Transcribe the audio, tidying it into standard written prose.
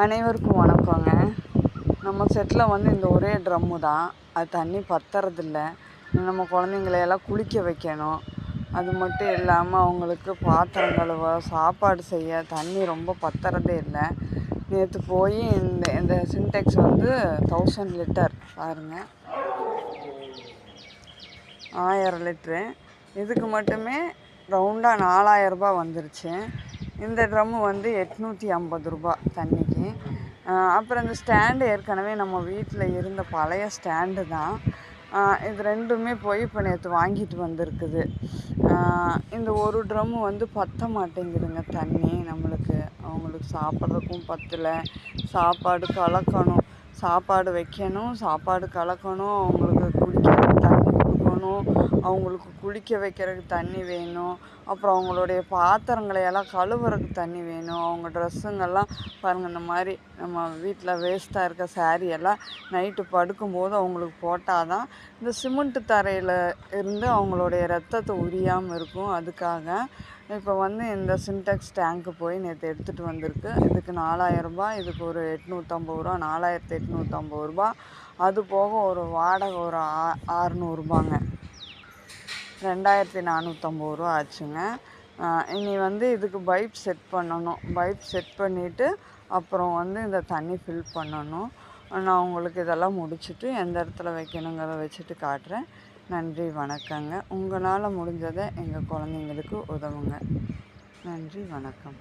அனைவருக்கும் வணக்கங்க. நம்ம செட்டில் இந்த ஒரே ட்ரம்மு தான். அது தண்ணி பத்துறதில்ல. நம்ம குழந்தைங்களையெல்லாம் குளிக்க வைக்கணும். அது மட்டும் இல்லாமல் அவங்களுக்கு பாத்திரம் கழுவ, சாப்பாடு செய்ய தண்ணி ரொம்ப பத்துறதே இல்லை. நேற்று போய் இந்த இந்த சின்டெக்ஸ் 1000 லிட்டர் பாருங்கள், 1000 லிட்ரு. இதுக்கு மட்டுமே ரவுண்டாக 4000 ரூபா வந்துருச்சு. இந்த ட்ரம்மு 850 ரூபா தண்ணிக்கு. அப்புறம் இந்த ஸ்டாண்டு ஏற்கனவே நம்ம வீட்டில் இருந்த பழைய ஸ்டாண்டு தான். இது ரெண்டுமே போய் இப்போ நேற்று வாங்கிட்டு வந்திருக்குது. இந்த ஒரு ட்ரம்மு பத்த மாட்டேங்குதுங்க தண்ணி. நம்மளுக்கு அவங்களுக்கு சாப்பிட்றதுக்கும் பத்தலை. சாப்பாடு கலக்கணும், சாப்பாடு வைக்கணும், சாப்பாடு கலக்கணும், அவங்களுக்கு குடிக்கிறதுக்கு தண்ணி கொடுக்கணும், அவங்களுக்கு குளிக்க வைக்கிறதுக்கு தண்ணி வேணும், அப்புறம் அவங்களுடைய பாத்திரங்களையெல்லாம் கழுவுறதுக்கு தண்ணி வேணும். அவங்க ட்ரெஸ்ஸுங்கெல்லாம் பாருங்கள், இந்த மாதிரி நம்ம வீட்டில் வேஸ்ட்டாக இருக்க சாரியெல்லாம் நைட்டு படுக்கும்போது அவங்களுக்கு போட்டால் தான் இந்த சிமெண்ட்டு தரையில் இருந்து அவங்களுடைய ரத்தத்தை உரியாமல் இருக்கும். அதுக்காக இப்போ இந்த சின்டெக்ஸ் டேங்க்கு போய் நேற்று எடுத்துகிட்டு வந்திருக்கு. இதுக்கு 4000 ரூபா, இதுக்கு ஒரு 850 ரூபா, 4850 ரூபா. அது போக ஒரு வாடகை ஒரு 600 ரூபாங்க, 2450 ரூபா ஆச்சுங்க. இனி இதுக்கு பைப் செட் பண்ணணும். பைப் செட் பண்ணிவிட்டு அப்புறம் இந்த தண்ணி ஃபில் பண்ணணும். நான் உங்களுக்கு இதெல்லாம் முடிச்சுட்டு எந்த இடத்துல வைக்கணுங்கிறத வச்சுட்டு காட்டுறேன். நன்றி, வணக்கங்க. உங்களால் முடிஞ்சதை எங்கள் குழந்தைங்களுக்கு உதவுங்க. நன்றி, வணக்கம்.